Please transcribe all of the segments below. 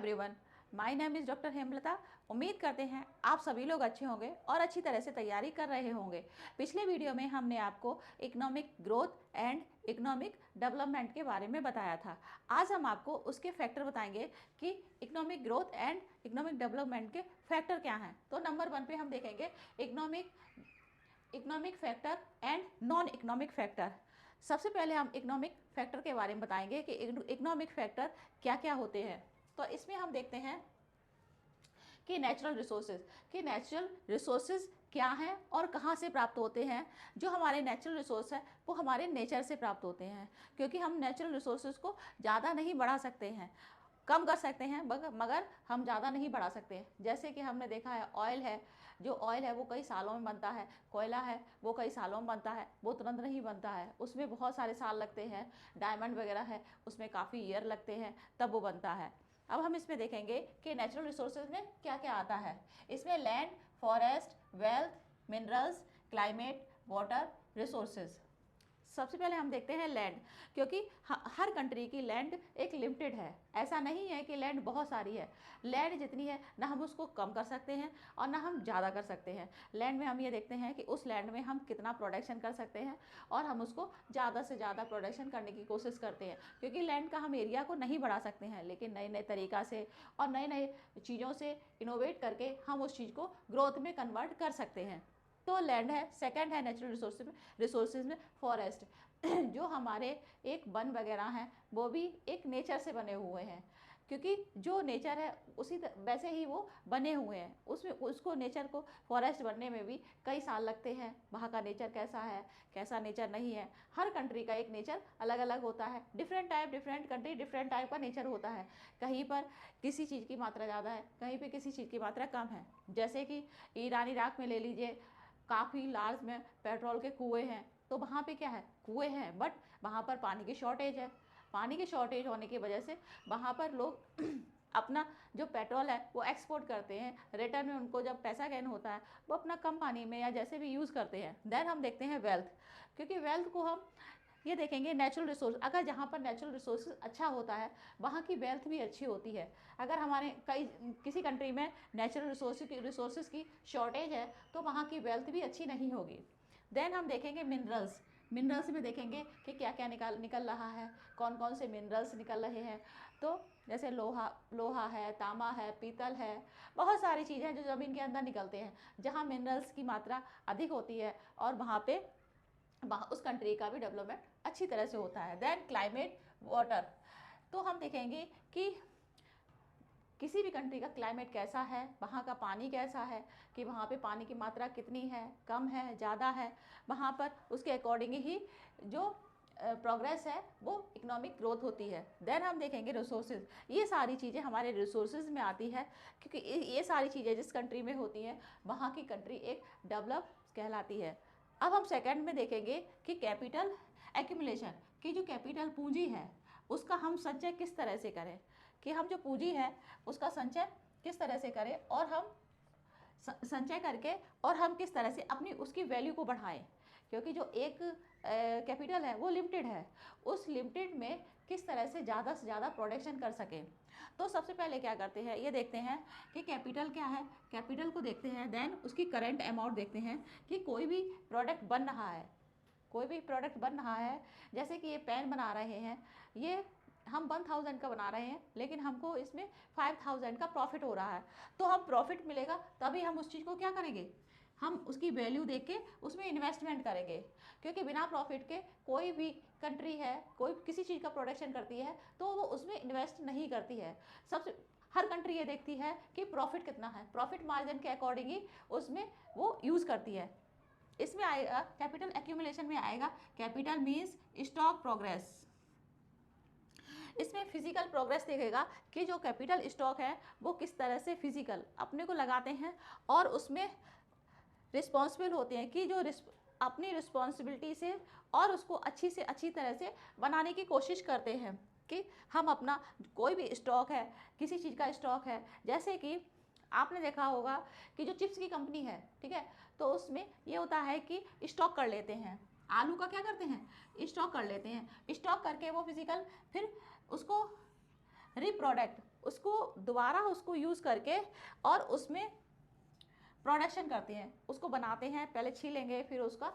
Everyone, my name is doctor Hemlata. उम्मीद करते हैं आप सभी लोग अच्छे होंगे और अच्छी तरह से तैयारी कर रहे होंगे। पिछले वीडियो में हमने आपको economic growth and economic development के बारे में बताया था। आज हम आपको उसके फैक्टर बताएंगे कि economic growth and economic development के फैक्टर क्या हैं। तो नंबर 1 पे हम देखेंगे economic factor and non economic factor. सबसे पहले हम इकोनॉमिक फैक्टर के बारे में बताएंगे कि इकोनॉमिक फैक्टर क्या क्या होते हैं। तो इसमें हम देखते हैं कि नेचुरल रिसोर्सेज क्या हैं और कहाँ से प्राप्त होते हैं। जो हमारे नेचुरल रिसोर्स है वो हमारे नेचर से प्राप्त होते हैं, क्योंकि हम नेचुरल रिसोर्सेज को ज़्यादा नहीं बढ़ा सकते हैं, कम कर सकते हैं मगर हम ज़्यादा नहीं बढ़ा सकते। जैसे कि हमने देखा है ऑयल है, जो ऑयल है वो कई सालों में बनता है, कोयला है वो कई सालों में बनता है, वो तुरंत नहीं बनता है, उसमें बहुत सारे साल लगते हैं। डायमंड वगैरह है उसमें काफ़ी ईयर लगते हैं तब वो बनता है। अब हम इसमें देखेंगे कि नेचुरल रिसोर्सेज में क्या क्या आता है। इसमें land, forest, wealth, minerals, climate, water resources. सबसे पहले हम देखते हैं लैंड, क्योंकि हर कंट्री की लैंड एक लिमिटेड है। ऐसा नहीं है कि लैंड बहुत सारी है। लैंड जितनी है ना हम उसको कम कर सकते हैं और ना हम ज़्यादा कर सकते हैं। लैंड में हम ये देखते हैं कि उस लैंड में हम कितना प्रोडक्शन कर सकते हैं और हम उसको ज़्यादा से ज़्यादा प्रोडक्शन करने की कोशिश करते हैं, क्योंकि लैंड का हम एरिया को नहीं बढ़ा सकते हैं, लेकिन नए नए तरीक़ा से और नए नए चीज़ों से इनोवेट करके हम उस चीज़ को ग्रोथ में कन्वर्ट कर सकते हैं। तो लैंड है। सेकंड है नेचुरल रिसोर्सेज में फॉरेस्ट। जो हमारे एक वन वगैरह हैं वो भी एक नेचर से बने हुए हैं, क्योंकि जो नेचर है उसी वैसे ही वो बने हुए हैं। उसमें उसको नेचर को फॉरेस्ट बनने में भी कई साल लगते हैं। वहाँ का नेचर कैसा है कैसा नेचर नहीं है, हर कंट्री का एक नेचर अलग अलग होता है। डिफरेंट कंट्री डिफरेंट टाइप का नेचर होता है। कहीं पर किसी चीज़ की मात्रा ज़्यादा है, कहीं पर किसी चीज़ की मात्रा कम है। जैसे कि ईरान इराक में ले लीजिए, काफ़ी लार्ज में पेट्रोल के कुएँ हैं, तो वहाँ पे क्या है, कुएँ हैं बट वहाँ पर पानी की शॉर्टेज है। पानी की शॉर्टेज होने की वजह से वहाँ पर लोग अपना जो पेट्रोल है वो एक्सपोर्ट करते हैं। रिटर्न में उनको जब पैसा गेन होता है वो अपना कम पानी में या जैसे भी यूज़ करते हैं। देन हम देखते हैं वेल्थ, क्योंकि वेल्थ को हम ये देखेंगे नेचुरल रिसोर्स। अगर जहाँ पर नेचुरल रिसोर्स अच्छा होता है वहाँ की वेल्थ भी अच्छी होती है। अगर हमारे किसी कंट्री में नेचुरल रिसोर्सेज की शॉर्टेज है तो वहाँ की वेल्थ भी अच्छी नहीं होगी। देन हम देखेंगे मिनरल्स में देखेंगे कि क्या क्या निकल रहा है, कौन कौन से मिनरल्स निकल रहे हैं। तो जैसे लोहा है, तांबा है, पीतल है, बहुत सारी चीज़ें हैं जो ज़मीन के अंदर निकलते हैं। जहाँ मिनरल्स की मात्रा अधिक होती है और वहाँ पे उस कंट्री का भी डेवलपमेंट अच्छी तरह से होता है। Then climate, water. तो हम देखेंगे कि किसी भी कंट्री का क्लाइमेट कैसा है, वहाँ का पानी कैसा है, कि वहाँ पे पानी की मात्रा कितनी है, कम है, ज़्यादा है। वहाँ पर उसके अकॉर्डिंग ही जो प्रोग्रेस है वो इकोनॉमिक ग्रोथ होती है। देन हम देखेंगे रिसोर्सेज। ये सारी चीज़ें हमारे रिसोर्सेज में आती है, क्योंकि ये सारी चीज़ें जिस कंट्री में होती हैं वहाँ की कंट्री एक डेवलप कहलाती है। अब हम सेकंड में देखेंगे कि कैपिटल एक्यूमुलेशन, की जो कैपिटल पूंजी है उसका हम संचय किस तरह से करें, कि हम जो पूंजी है उसका संचय किस तरह से करें और हम संचय करके और हम किस तरह से अपनी उसकी वैल्यू को बढ़ाएं। क्योंकि जो एक कैपिटल है वो लिमिटेड है, उस लिमिटेड में किस तरह से ज़्यादा प्रोडक्शन कर सकें। तो सबसे पहले क्या करते हैं, ये देखते हैं कि कैपिटल क्या है, कैपिटल को देखते हैं। देन उसकी करंट अमाउंट देखते हैं कि कोई भी प्रोडक्ट बन रहा है, जैसे कि ये पेन बना रहे हैं, ये हम 1000 का बना रहे हैं लेकिन हमको इसमें 5000 का प्रॉफिट हो रहा है। तो हम प्रॉफिट मिलेगा तभी हम उस चीज़ को क्या करेंगे, हम उसकी वैल्यू देख के उसमें इन्वेस्टमेंट करेंगे। क्योंकि बिना प्रॉफिट के कोई भी कंट्री है, कोई किसी चीज़ का प्रोडक्शन करती है तो वो उसमें इन्वेस्ट नहीं करती है। हर कंट्री ये देखती है कि प्रॉफिट कितना है, प्रॉफिट मार्जिन के अकॉर्डिंग ही उसमें वो यूज़ करती है। इसमें आएगा कैपिटल एक्यूमुलेशन में आएगा कैपिटल मीन्स स्टॉक प्रोग्रेस। इसमें फिजिकल प्रोग्रेस देखेगा कि जो कैपिटल स्टॉक है वो किस तरह से फिजिकल अपने को लगाते हैं और उसमें रिस्पॉन्सिबल होते हैं, कि जो अपनी रिस्पॉन्सिबिलिटी से और उसको अच्छी से अच्छी तरह से बनाने की कोशिश करते हैं। कि हम अपना कोई भी स्टॉक है, किसी चीज़ का स्टॉक है, जैसे कि आपने देखा होगा कि जो चिप्स की कंपनी है, ठीक है, तो उसमें ये होता है कि स्टॉक कर लेते हैं, आलू का क्या करते हैं, स्टॉक कर लेते हैं। स्टॉक करके वो फिजिकल फिर उसको उसको दोबारा उसको यूज़ करके और उसमें प्रोडक्शन करते हैं, उसको बनाते हैं, पहले छीलेंगे फिर उसका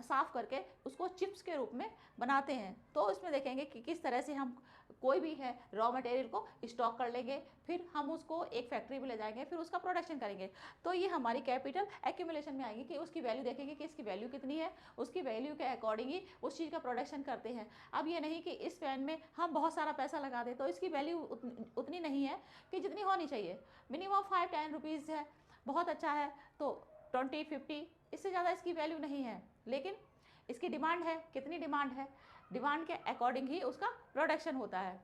साफ़ करके उसको चिप्स के रूप में बनाते हैं। तो इसमें देखेंगे कि किस तरह से हम कोई भी है रॉ मटेरियल को स्टॉक कर लेंगे, फिर हम उसको एक फैक्ट्री में ले जाएंगे, फिर उसका प्रोडक्शन करेंगे। तो ये हमारी कैपिटल एक्यूमुलेशन में आएगी कि उसकी वैल्यू देखेंगे कि इसकी वैल्यू कितनी है, उसकी वैल्यू के अकॉर्डिंग ही उस चीज़ का प्रोडक्शन करते हैं। अब ये नहीं कि इस पेन में हम बहुत सारा पैसा लगा दें तो इसकी वैल्यू उतनी नहीं है कि जितनी होनी चाहिए। मिनिमम 5-10 रुपीज़ है, बहुत अच्छा है, तो 20-50, इससे ज़्यादा इसकी वैल्यू नहीं है। लेकिन इसकी डिमांड है, कितनी डिमांड है, डिमांड के अकॉर्डिंग ही उसका प्रोडक्शन होता है।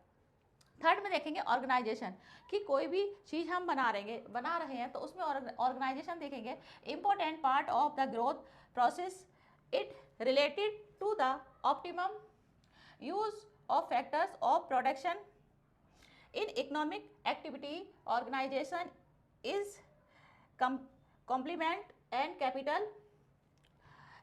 थर्ड में देखेंगे ऑर्गेनाइजेशन, कि कोई भी चीज़ हम बना रहे हैं तो उसमें ऑर्गेनाइजेशन देखेंगे। Important part of the growth process, it related to the optimum use of factors of production in economic activity. Organisation is complement and capital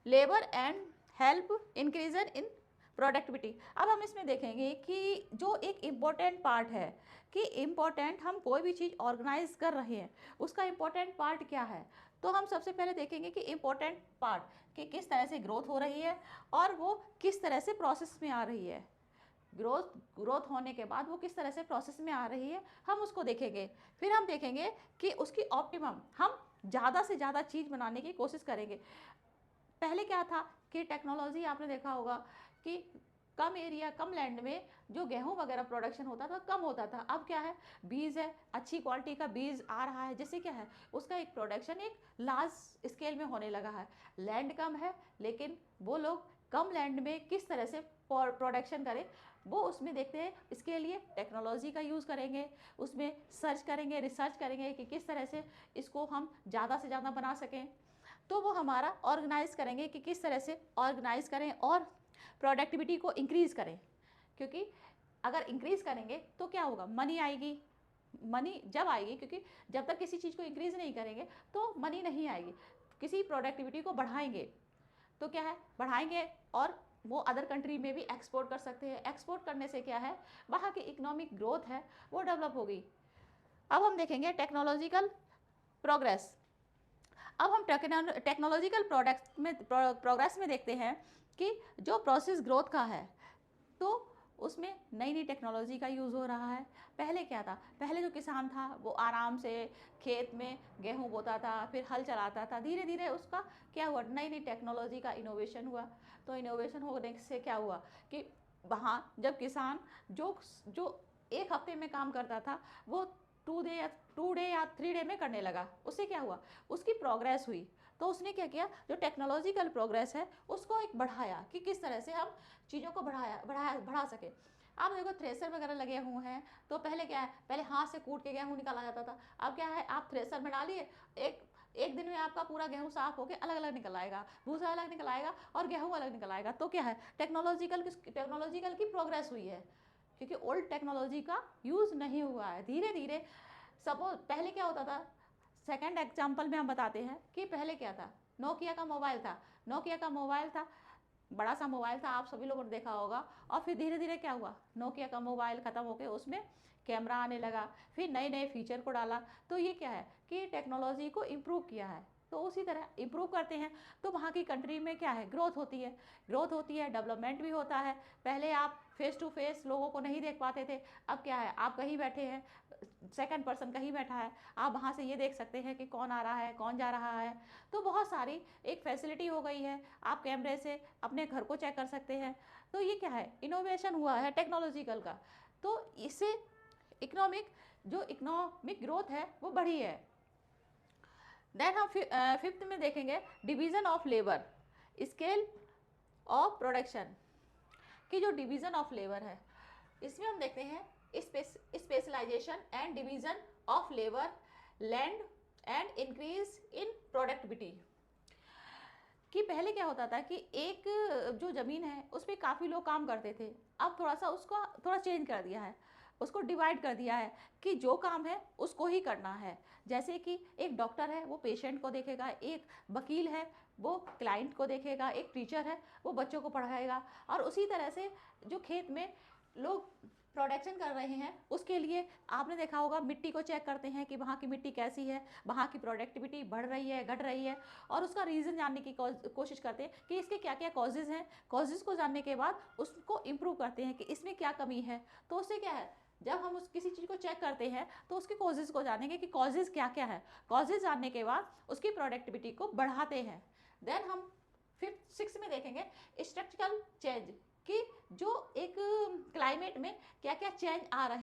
labor and help increase in productivity. अब हम इसमें देखेंगे कि जो एक important part है, कि important हम कोई भी चीज़ ऑर्गेनाइज कर रहे हैं उसका इम्पॉर्टेंट पार्ट क्या है। तो हम सबसे पहले देखेंगे कि इम्पॉर्टेंट पार्ट कि किस तरह से ग्रोथ हो रही है और वो किस तरह से प्रोसेस में आ रही है। ग्रोथ होने के बाद वो किस तरह से प्रोसेस में आ रही है, हम उसको देखेंगे। फिर हम देखेंगे कि उसकी ऑप्टिमम, हम ज़्यादा से ज़्यादा चीज़ बनाने की कोशिश करेंगे। पहले क्या था कि टेक्नोलॉजी आपने देखा होगा कि कम एरिया, कम लैंड में जो गेहूं वगैरह प्रोडक्शन होता था कम होता था। अब क्या है, बीज है, अच्छी क्वालिटी का बीज आ रहा है, जिससे क्या है उसका एक प्रोडक्शन एक लार्ज स्केल में होने लगा है। लैंड कम है लेकिन वो लोग कम लैंड में किस तरह से प्रोडक्शन करें वो उसमें देखते हैं। इसके लिए टेक्नोलॉजी का यूज़ करेंगे, उसमें सर्च करेंगे, रिसर्च करेंगे कि किस तरह से इसको हम ज़्यादा से ज़्यादा बना सकें। तो वो हमारा ऑर्गेनाइज करेंगे कि किस तरह से ऑर्गेनाइज करें और प्रोडक्टिविटी को इंक्रीज़ करें। क्योंकि अगर इंक्रीज़ करेंगे तो क्या होगा, मनी आएगी। मनी जब आएगी, क्योंकि जब तक किसी चीज़ को इंक्रीज़ नहीं करेंगे तो मनी नहीं आएगी। किसी प्रोडक्टिविटी को बढ़ाएंगे तो क्या है, बढ़ाएंगे और वो अदर कंट्री में भी एक्सपोर्ट कर सकते हैं। एक्सपोर्ट करने से क्या है, वहाँ की इकोनॉमिक ग्रोथ है वो डेवलप होगी। अब हम देखेंगे टेक्नोलॉजिकल प्रोग्रेस। अब हम टेक्नोलॉजिकल प्रोग्रेस में देखते हैं कि जो प्रोसेस ग्रोथ का है तो उसमें नई नई टेक्नोलॉजी का यूज़ हो रहा है। पहले क्या था, पहले जो किसान था वो आराम से खेत में गेहूं बोता था, फिर हल चलाता था। धीरे धीरे उसका क्या हुआ, नई नई टेक्नोलॉजी का इनोवेशन हुआ। तो इनोवेशन होने से क्या हुआ कि वहाँ जब किसान जो जो एक हफ्ते में काम करता था वो 2 डे या 3 डे में करने लगा। उससे क्या हुआ, उसकी प्रोग्रेस हुई। तो उसने क्या किया, जो टेक्नोलॉजिकल प्रोग्रेस है उसको एक बढ़ाया कि किस तरह से हम चीज़ों को बढ़ा सके। आप देखो थ्रेसर वगैरह लगे हुए हैं तो पहले क्या है, पहले हाथ से कूट के गेहूँ निकाला जाता था। अब क्या है, आप थ्रेसर में डालिए, एक दिन में आपका पूरा गेहूँ साफ होकर अलग अलग निकल आएगा, भूसा अलग निकल आएगा और गेहूँ अलग निकल आएगा। तो क्या है, टेक्नोलॉजिकल की प्रोग्रेस हुई है, क्योंकि ओल्ड टेक्नोलॉजी का यूज़ नहीं हुआ है। धीरे धीरे सपोज पहले क्या होता था, सेकंड एग्जांपल में हम बताते हैं कि पहले क्या था, नोकिया का मोबाइल था। नोकिया का मोबाइल था, बड़ा सा मोबाइल था, आप सभी लोगों ने देखा होगा। और फिर धीरे धीरे क्या हुआ, नोकिया का मोबाइल ख़त्म होकर उसमें कैमरा आने लगा, फिर नए नए फीचर को डाला। तो ये क्या है कि टेक्नोलॉजी को इम्प्रूव किया है। तो उसी तरह इम्प्रूव करते हैं तो वहाँ की कंट्री में क्या है, ग्रोथ होती है, डेवलपमेंट भी होता है। पहले आप फेस टू फेस लोगों को नहीं देख पाते थे, अब क्या है, आप कहीं बैठे हैं, सेकंड पर्सन कहीं बैठा है, आप वहाँ से ये देख सकते हैं कि कौन आ रहा है, कौन जा रहा है। तो बहुत सारी एक फैसिलिटी हो गई है, आप कैमरे से अपने घर को चेक कर सकते हैं। तो ये क्या है, इनोवेशन हुआ है टेक्नोलॉजिकल का। तो इससे इकोनॉमिक ग्रोथ है वो बढ़ी है। देन हम फिफ्थ में देखेंगे division of labour, scale of production की जो डिवीज़न ऑफ लेबर है, इसमें हम देखते हैं specialisation and division of labour, land and increase in productivity. कि पहले क्या होता था कि एक जो ज़मीन है उस पर काफ़ी लोग काम करते थे, अब थोड़ा सा उसको थोड़ा चेंज कर दिया है, उसको डिवाइड कर दिया है कि जो काम है उसको ही करना है। जैसे कि एक डॉक्टर है वो पेशेंट को देखेगा, एक वकील है वो क्लाइंट को देखेगा, एक टीचर है वो बच्चों को पढ़ाएगा। और उसी तरह से जो खेत में लोग प्रोडक्शन कर रहे हैं, उसके लिए आपने देखा होगा मिट्टी को चेक करते हैं कि वहाँ की मिट्टी कैसी है, वहाँ की प्रोडक्टिविटी बढ़ रही है, घट रही है, और उसका रीज़न जानने की कोशिश करते हैं कि इसके क्या क्या कॉजेज़ हैं। कॉजेज़ को जानने के बाद उसको इम्प्रूव करते हैं कि इसमें क्या कमी है। तो उससे क्या है, जब हम उस किसी चीज़ को चेक करते हैं तो उसके कॉजेज़ को जानेंगे कि कॉजेज़ क्या क्या है। कॉजेज़ जानने के बाद उसकी प्रोडक्टिविटी को बढ़ाते हैं। देन हम 5th 6th में देखेंगे स्ट्रक्चरल चेंज, कि जो एक क्लाइमेट में क्या क्या चेंज आ रहे